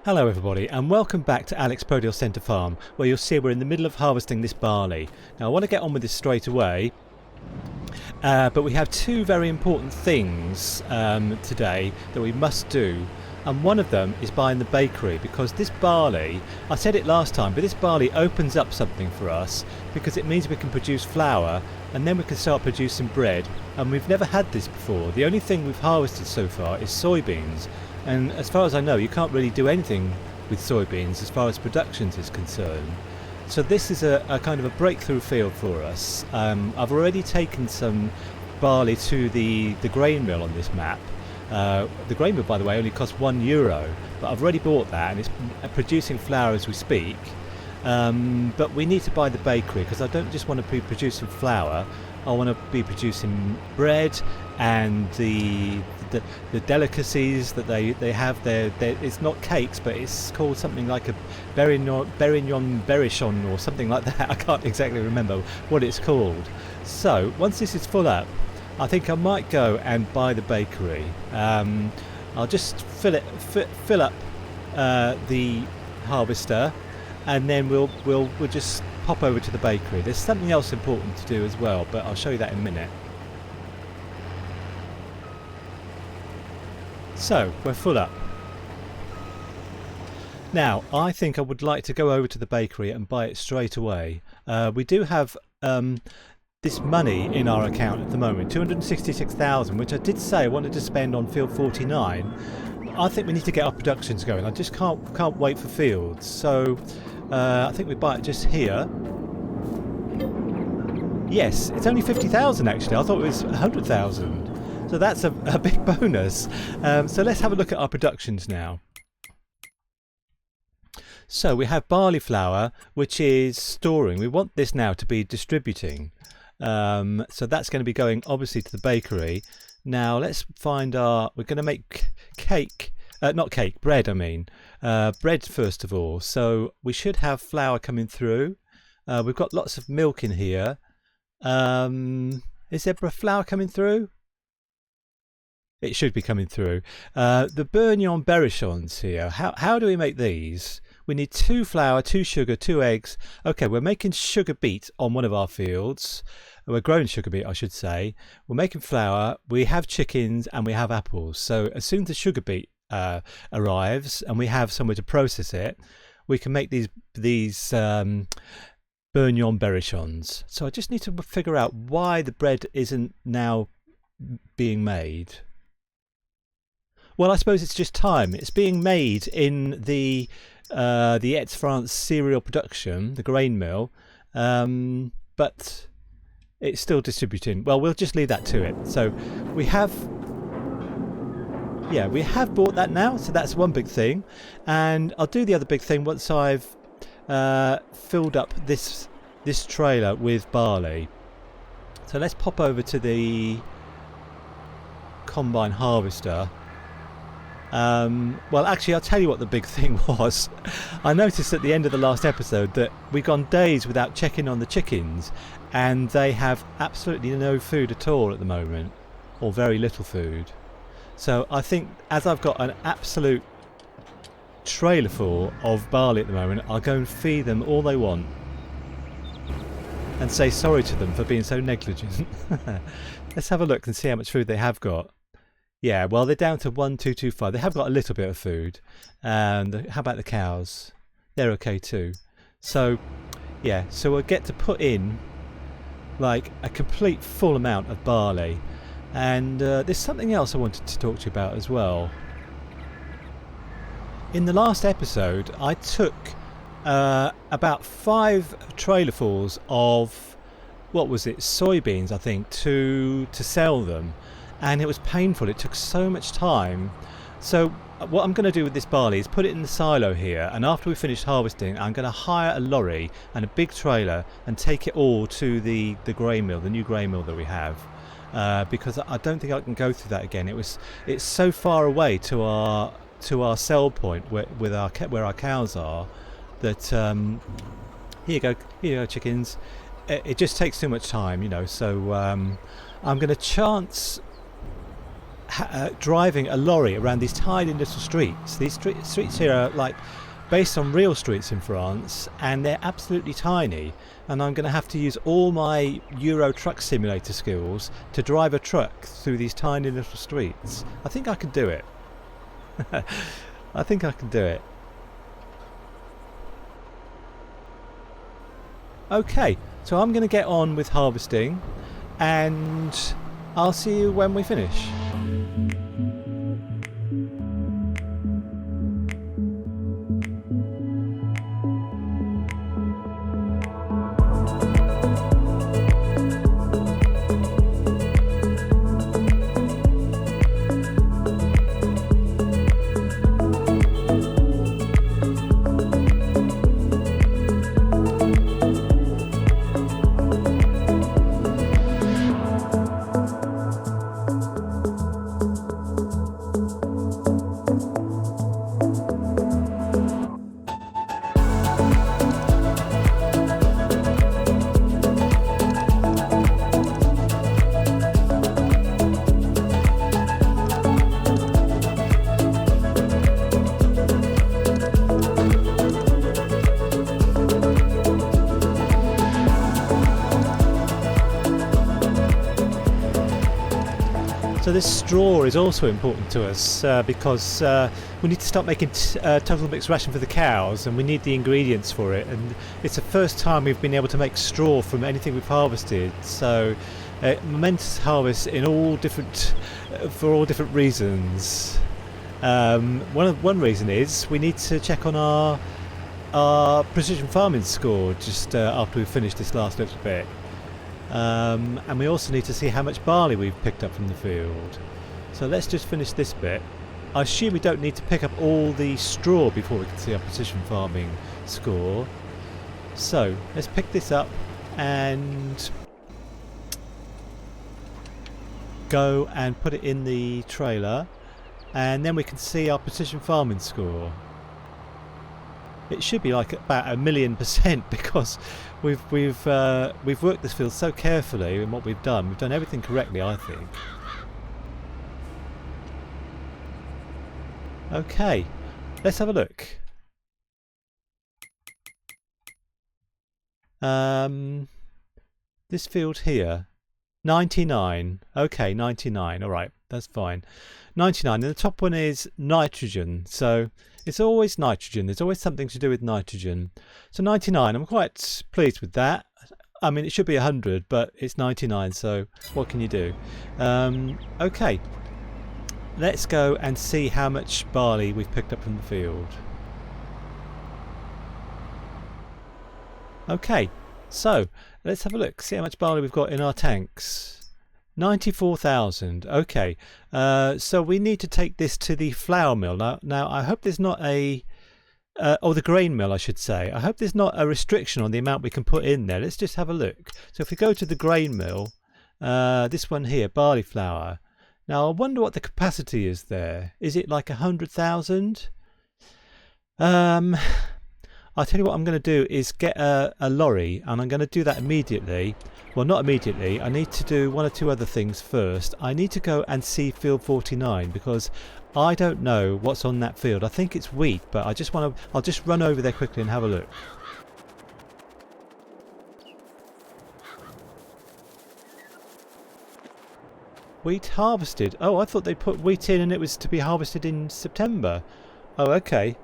Hello everybody and welcome back to Alex's ProDealCenter farm, where you'll see we're in the middle of harvesting this barley. Now I want to get on with this straight away, but we have two very important things today that we must do, and one of them is buying the bakery, because this barley, I said it last time, but this barley opens up something for us because it means we can produce flour and then we can start producing bread, and we've never had this before. The only thing we've harvested so far is soybeans. And as far as I know, you can't really do anything with soybeans as far as production is concerned. So this is a kind of a breakthrough field for us. I've already taken some barley to the grain mill on this map. The grain mill, by the way, only costs €1, but I've already bought that and it's producing flour as we speak. But we need to buy the bakery because I don't just want to be producing flour. I want to be producing bread and the delicacies that they have there. It's not cakes, but it's called something like a berrichon or something like that. I can't exactly remember what it's called. So once this is full up, I think I might go and buy the bakery. I'll just fill up the harvester, and then we'll just pop over to the bakery. There's something else important to do as well, but I'll show you that in a minute. So we're full up. Now I think I would like to go over to the bakery and buy it straight away. We do have this money in our account at the moment, 266,000, which I did say I wanted to spend on field 49. I think we need to get our productions going. I just can't wait for fields. So I think we buy it just here. Yes, it's only 50,000 actually. I thought it was 100,000. So that's a big bonus. So let's have a look at our productions now. So we have barley flour, which is storing. We want this now to be distributing. So that's going to be going obviously to the bakery. Now let's find we're going to make bread I mean. Bread first of all. So we should have flour coming through. We've got lots of milk in here. Is there flour coming through? It should be coming through. The Bourguignon berrichons here. How do we make these? We need 2 flour, 2 sugar, 2 eggs. Okay, we're making sugar beet on one of our fields. We're growing sugar beet, I should say. We're making flour. We have chickens and we have apples. So as soon as the sugar beet arrives and we have somewhere to process it, we can make these Bourguignon berrichons. So I just need to figure out why the bread isn't now being made. Well, I suppose it's just time. It's being made in the Etz France cereal production, the grain mill, but it's still distributing. Well, we'll just leave that to it. So we have bought that now. So that's one big thing, and I'll do the other big thing once I've filled up this trailer with barley. So let's pop over to the combine harvester. Well, actually, I'll tell you what the big thing was. I noticed at the end of the last episode that we've gone days without checking on the chickens, and they have absolutely no food at all at the moment, or very little food. So I think as I've got an absolute trailer full of barley at the moment, I'll go and feed them all they want and say sorry to them for being so negligent. Let's have a look and see how much food they have got. Yeah, well, they're down to 1,225. They have got a little bit of food. And how about the cows? They're okay too. So, yeah, so we'll get to put in like a complete full amount of barley. And there's something else I wanted to talk to you about as well. In the last episode, I took about 5 trailerfuls of, what was it, soybeans, I think, to sell them. And it was painful. It took so much time. So what I'm going to do with this barley is put it in the silo here, and after we finish harvesting, I'm going to hire a lorry and a big trailer and take it all to the grain mill, the new grain mill that we have, because I don't think I can go through that again. It's so far away to our sell point where our cows are that here you go chickens. It just takes too much time, you know. So I'm going to chance driving a lorry around these tiny little streets. These streets here are like based on real streets in France, and they're absolutely tiny, and I'm going to have to use all my Euro Truck Simulator skills to drive a truck through these tiny little streets. I think I can do it. I think I can do it. Okay, so I'm going to get on with harvesting, and I'll see you when we finish. So this straw is also important to us because we need to start making total mixed ration for the cows, and we need the ingredients for it, and it's the first time we've been able to make straw from anything we've harvested. So momentous harvest in all different for all different reasons. One reason is we need to check on our precision farming score just after we've finished this last little bit. And we also need to see how much barley we've picked up from the field. So let's just finish this bit. I assume we don't need to pick up all the straw before we can see our precision farming score. So let's pick this up and go and put it in the trailer, and then we can see our precision farming score. It should be like about 1,000,000% because we've worked this field so carefully in what we've done. We've done everything correctly, I think. Okay, let's have a look. This field here, 99. Okay, 99. All right, that's fine. 99, and the top one is nitrogen. So it's always nitrogen. There's always something to do with nitrogen. So 99, I'm quite pleased with that. I mean, it should be 100, but it's 99, so what can you do? Okay, let's go and see how much barley we've picked up from the field. Okay, so let's have a look, see how much barley we've got in our tanks. 94,000. Okay, so we need to take this to the flour mill. Now I hope there's not a or the grain mill, I should say. I hope there's not a restriction on the amount we can put in there. Let's just have a look. So if we go to the grain mill, this one here, barley flour. Now I wonder what the capacity is there. Is it like 100,000? I'll tell you what I'm going to do is get a lorry, and I'm going to do that immediately. Well, not immediately. I need to do one or two other things first. I need to go and see field 49 because I don't know what's on that field. I think it's wheat, but I'll just run over there quickly and have a look. Wheat harvested. Oh, I thought they put wheat in and it was to be harvested in September. Oh, okay.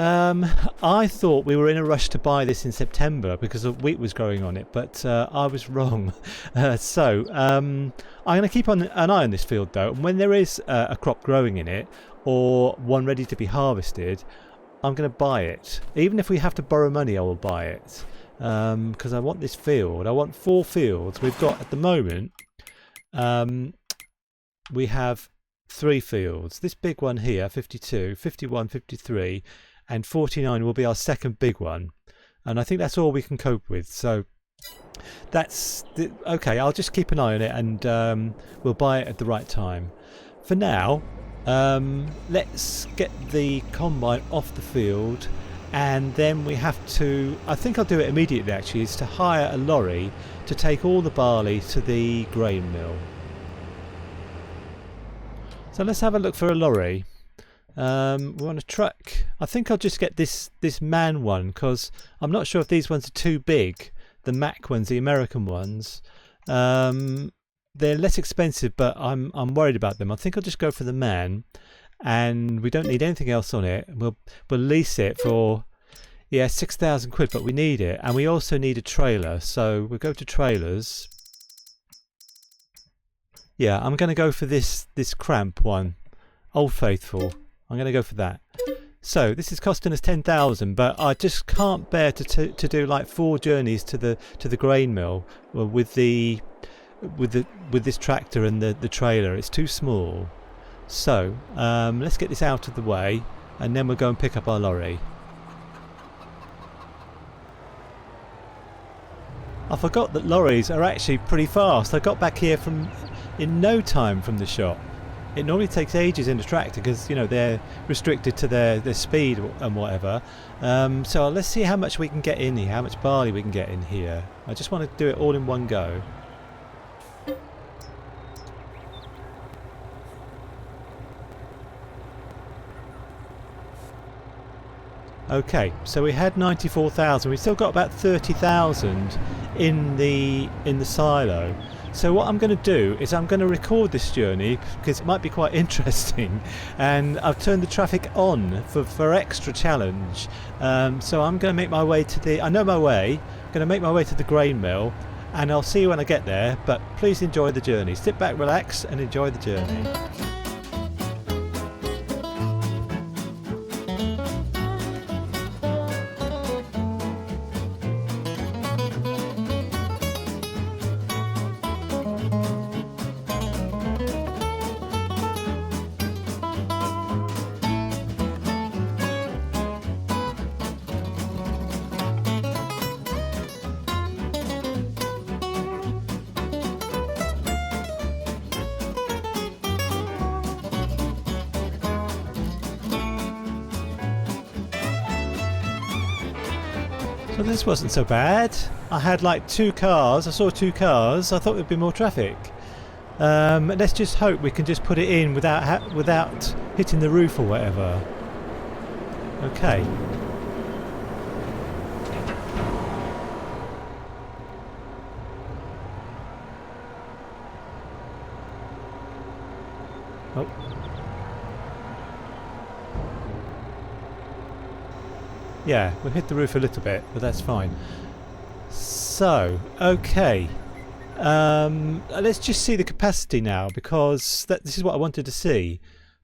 I thought we were in a rush to buy this in September because of wheat was growing on it, but I was wrong. I'm going to keep an eye on this field though, and when there is a crop growing in it or one ready to be harvested, I'm going to buy it. Even if we have to borrow money, I will buy it because I want this field. I want 4 fields. We've got at the moment we have 3 fields. This big one here, 52, 51, 53 and 49 will be our second big one, and I think that's all we can cope with. So that's okay. I'll just keep an eye on it, and we'll buy it at the right time. For now, let's get the combine off the field, and then we have to, I think I'll do it immediately actually, is to hire a lorry to take all the barley to the grain mill. So let's have a look for a lorry. We want a truck. I think I'll just get this man one, because I'm not sure if these ones are too big. The Mac ones, the American ones. They're less expensive, but I'm worried about them. I think I'll just go for the man, and we don't need anything else on it. We'll lease it for 6,000 quid, but we need it, and we also need a trailer. So we'll go to trailers. Yeah, I'm going to go for this cramp one, Old Faithful. I'm going to go for that. So this is costing us 10,000, but I just can't bear to do like 4 journeys to the grain mill with this tractor and the trailer. It's too small. So let's get this out of the way, and then we'll go and pick up our lorry. I forgot that lorries are actually pretty fast. I got back here in no time from the shop. It normally takes ages in the tractor because, you know, they're restricted to their speed and whatever. So let's see how much we can get in here, how much barley we can get in here. I just want to do it all in one go. Okay, so we had 94,000. We've still got about 30,000 in the silo. So what I'm going to do is I'm going to record this journey because it might be quite interesting, and I've turned the traffic on for extra challenge. So I'm going to make my way to I know my way. I'm going to make my way to the grain mill, and I'll see you when I get there. But please enjoy the journey. Sit back, relax, and enjoy the journey. Well, this wasn't so bad. I had like 2 cars. I saw 2 cars. I thought there'd be more traffic. Let's just hope we can just put it in without hitting the roof or whatever. Okay. Oh. Yeah, we'll hit the roof a little bit, but that's fine. So, okay. Let's just see the capacity now, because this is what I wanted to see.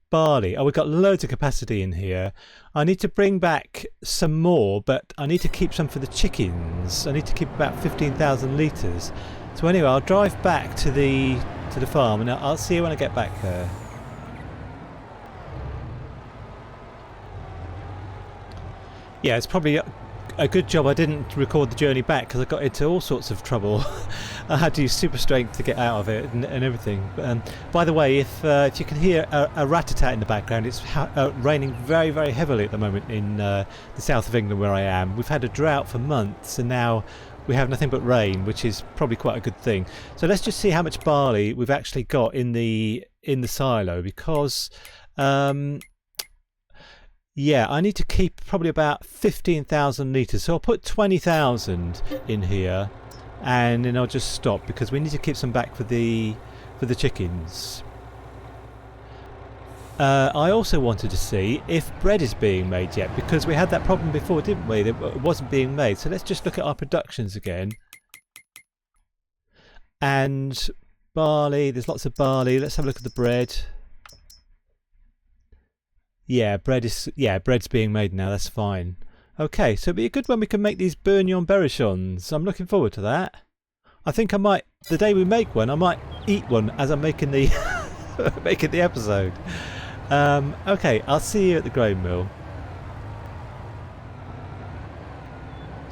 Barley. Oh, we've got loads of capacity in here. I need to bring back some more, but I need to keep some for the chickens. I need to keep about 15,000 litres. So anyway, I'll drive back to the farm, and I'll see you when I get back there. Yeah, it's probably a good job I didn't record the journey back, because I got into all sorts of trouble. I had to use super strength to get out of it and everything. By the way, if you can hear a rat-a-tat in the background, it's raining very, very heavily at the moment in the south of England where I am. We've had a drought for months, and now we have nothing but rain, which is probably quite a good thing. So let's just see how much barley we've actually got in the silo, because yeah, I need to keep probably about 15,000 litres. So I'll put 20,000 in here, and then I'll just stop, because we need to keep some back for the chickens. I also wanted to see if bread is being made yet, because we had that problem before, didn't we? That it wasn't being made. So let's just look at our productions again. And barley, there's lots of barley. Let's have a look at the bread. Yeah, bread's being made now. That's fine. Okay, so it'd be a good one. We can make these Bourguignon Berrichons. I'm looking forward to that. I think I might, the day we make one, I might eat one as I'm making the making the episode. Okay, I'll see you at the grain mill.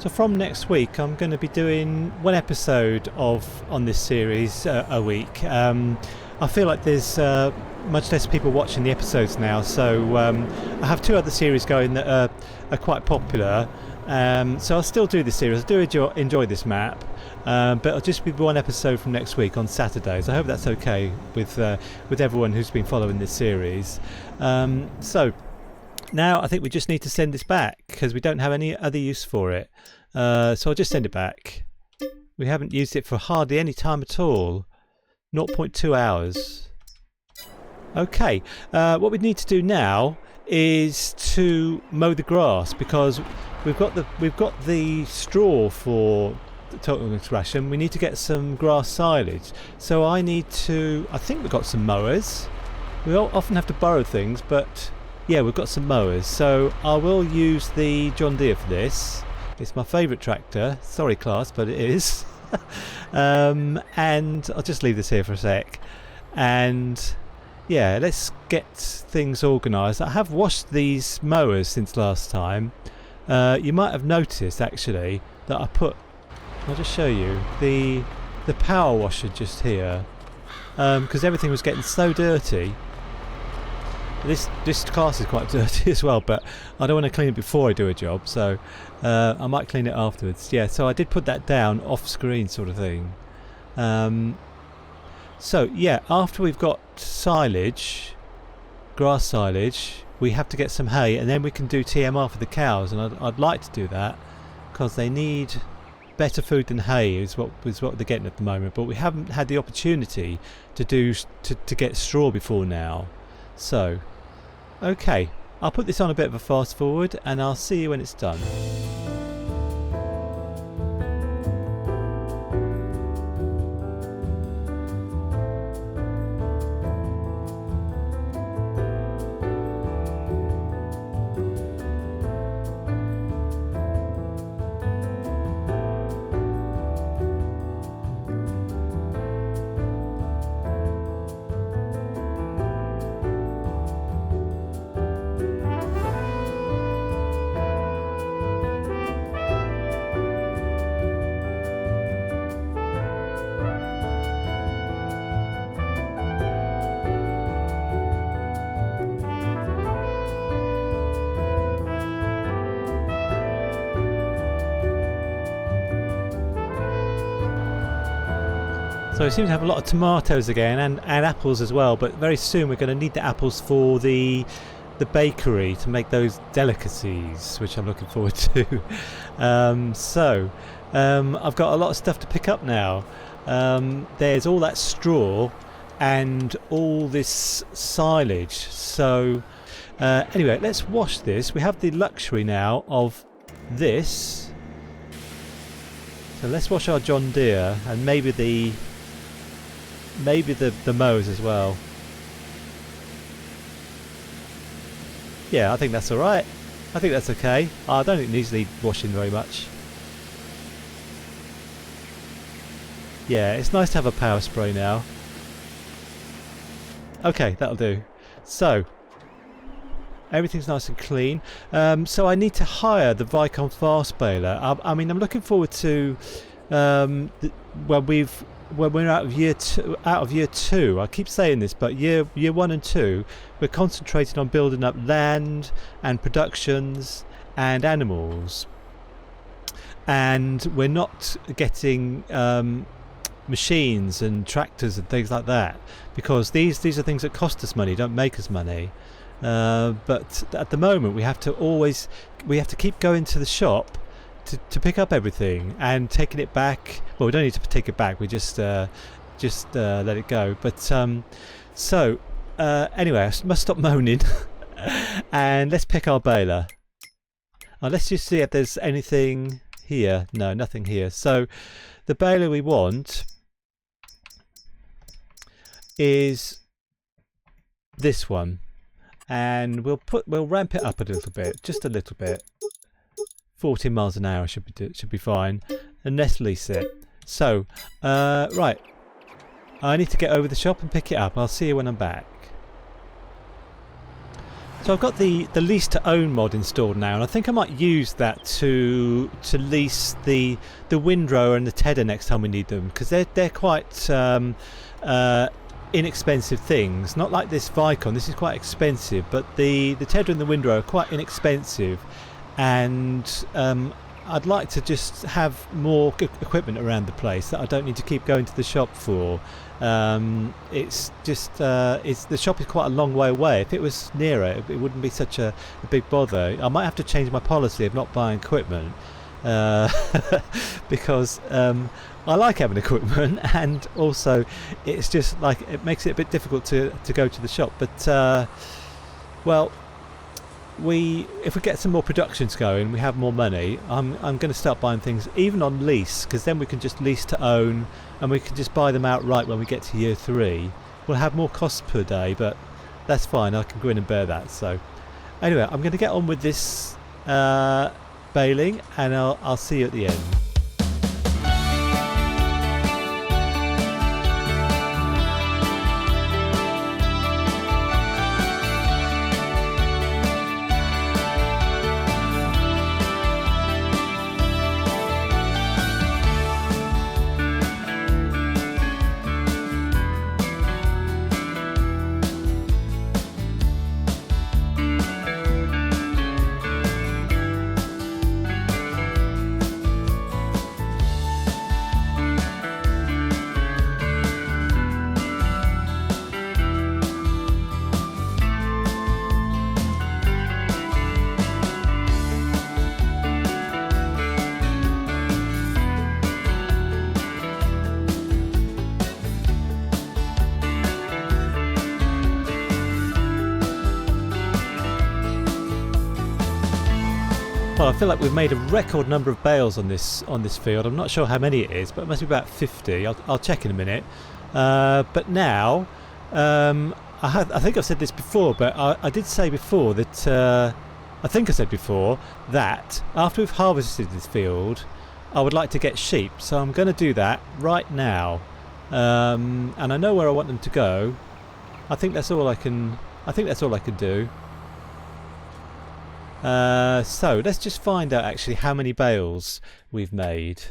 So from next week, I'm going to be doing 1 episode on this series a week. I feel like there's much less people watching the episodes now, so I have 2 other series going that are quite popular. So I'll still do this series. I do enjoy this map, but it'll just be 1 episode from next week on Saturdays. I hope that's okay with everyone who's been following this series. So now I think we just need to send this back because we don't have any other use for it. So I'll just send it back. We haven't used it for hardly any time at all. 0.2 hours. Okay, what we need to do now is to mow the grass because we've got the straw for the total extraction. We need to get some grass silage. So I think we've got some mowers. We often have to borrow things, but yeah, we've got some mowers. So I will use the John Deere for this. It's my favourite tractor. Sorry class, but it is. And I'll just leave this here for a sec. And yeah, let's get things organised. I have washed these mowers since last time. You might have noticed actually that I'll just show you the power washer just here, because everything was getting so dirty. This class is quite dirty as well, but I don't want to clean it before I do a job, so I might clean it afterwards. Yeah, so I did put that down off screen sort of thing. So yeah, after we've got silage, grass silage, we have to get some hay, and then we can do TMR for the cows, and I'd like to do that because they need better food than hay is what they're getting at the moment, but we haven't had the opportunity to get straw before now. So okay, I'll put this on a bit of a fast forward and I'll see you when it's done. So we seem to have a lot of tomatoes again and apples as well, but very soon we're going to need the apples for the bakery to make those delicacies, which I'm looking forward to. I've got a lot of stuff to pick up now. There's all that straw and all this silage. So anyway, let's wash this. We have the luxury now of this. So let's wash our John Deere and maybe the mowers as well. Yeah, I think that's alright. I think that's okay. I don't think it needs washing very much. Yeah, it's nice to have a power spray now. Okay, that'll do. So everything's nice and clean. So I need to hire the Vicon fast baler. I mean, I'm looking forward to when we're out of year two. I keep saying this, but year 1 and 2, we're concentrating on building up land and productions and animals, and we're not getting machines and tractors and things like that, because these are things that cost us money, don't make us money. But at the moment we have to keep going to the shop to pick up everything and taking it back. Well, we don't need to take it back, we just let it go. But anyway, I must stop moaning and let's pick our baler. Let's just see if there's anything here. No, nothing here. So the baler we want is this one, and we'll ramp it up a little bit, just a little bit. 14 miles an hour should be fine, and let's lease it. So right, I need to get over the shop and pick it up. I'll see you when I'm back. So I've got the lease to own mod installed now, and I think I might use that to lease the windrower and the tedder next time we need them, because they're quite inexpensive things, not like this Vicon. This is quite expensive, but the Tedder and the Windrow are quite inexpensive, and I'd like to just have more equipment around the place that I don't need to keep going to the shop for. It's just the shop is quite a long way away. If it was nearer, it wouldn't be such a big bother. I might have to change my policy of not buying equipment, because I like having equipment, and also it's just like it makes it a bit difficult to go to the shop. But well, if we get some more productions going, we have more money, I'm going to start buying things even on lease, because then we can just lease to own, and we can just buy them outright when we get to year 3. We'll have more costs per day, but that's fine. I can grin and bear that. So anyway, I'm going to get on with this baling, and I'll see you at the end. Well, I feel like we've made a record number of bales on this field. I'm not sure how many it is, but it must be about 50. I'll check in a minute. But now, I think I've said this before, but I did say before that I think I said before that after we've harvested this field, I would like to get sheep. So I'm going to do that right now, and I know where I want them to go. I think that's all I can. I think that's all I can do. So let's just find out actually how many bales we've made.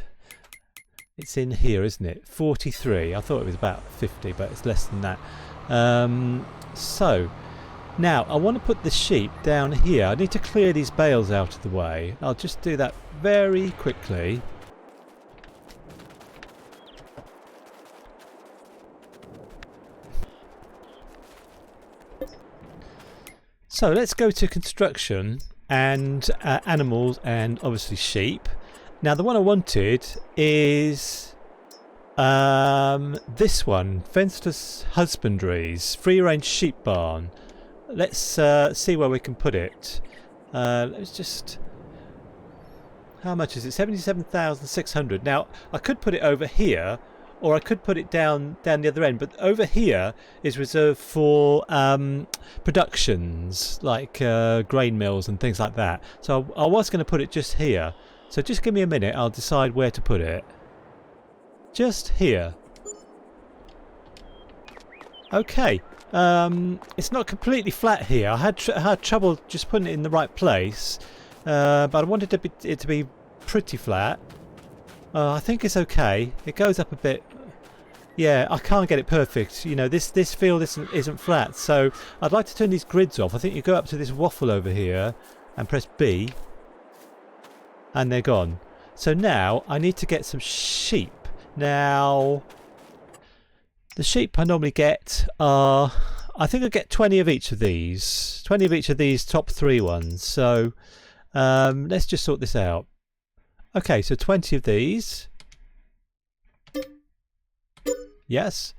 It's in here, isn't it? 43. I thought it was about 50, but it's less than that. So now I want to put the sheep down here. I need to clear these bales out of the way. I'll just do that very quickly. So let's go to construction and animals, and obviously sheep. Now the one I wanted is this one, Fenceless Husbandries, free range sheep barn. Let's see where we can put it. Let's just, how much is it? 77,600. Now I could put it over here, or I could put it down the other end, but over here is reserved for productions like grain mills and things like that. So I was going to put it just here. So just give me a minute, I'll decide where to put it. Just here. Okay. It's not completely flat here. I had trouble just putting it in the right place, but I wanted it to be pretty flat. I think it's okay. It goes up a bit. Yeah, I can't get it perfect. You know, this field isn't flat, so I'd like to turn these grids off. I think you go up to this waffle over here and press B, and they're gone. So now I need to get some sheep. Now, the sheep I normally get are, I think I get 20 of each of these. 20 of each of these top 3 ones. So let's just sort this out. Okay, so 20 of these. Yes.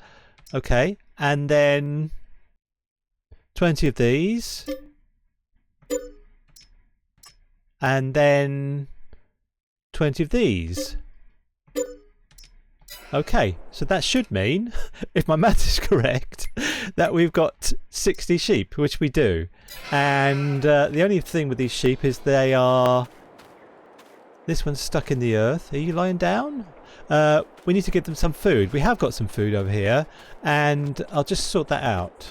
Okay, and then 20 of these. And then 20 of these. Okay, so that should mean, if my math is correct, that we've got 60 sheep, which we do. And the only thing with these sheep is they are... This one's stuck in the earth. Are you lying down? We need to give them some food. We have got some food over here, and I'll just sort that out.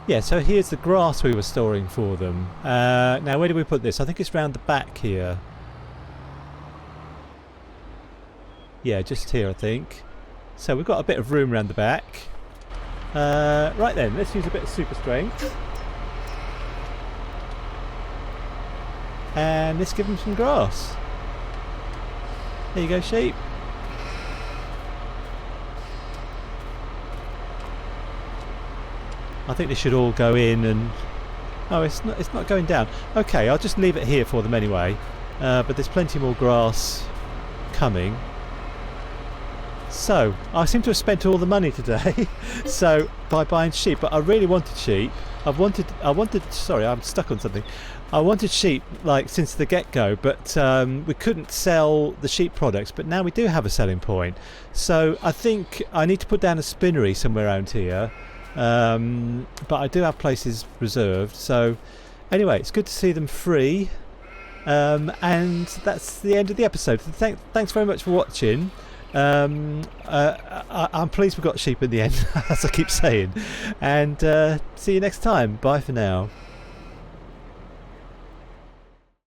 Yeah, so here's the grass we were storing for them. Now, where do we put this? I think it's round the back here. Yeah, just here, I think. So we've got a bit of room around the back. Right then, let's use a bit of super strength. And let's give them some grass. There you go, sheep. I think they should all go in and... Oh, it's not going down. Okay, I'll just leave it here for them anyway. But there's plenty more grass coming. So, I seem to have spent all the money today. So, by buying sheep. But I really wanted sheep. Sorry, I'm stuck on something. I wanted sheep like since the get-go, but we couldn't sell the sheep products, but now we do have a selling point. So I think I need to put down a spinnery somewhere around here, but I do have places reserved. So anyway, it's good to see them free, and that's the end of the episode. Thanks very much for watching. I'm pleased we got sheep in the end, as I keep saying, and see you next time. Bye for now.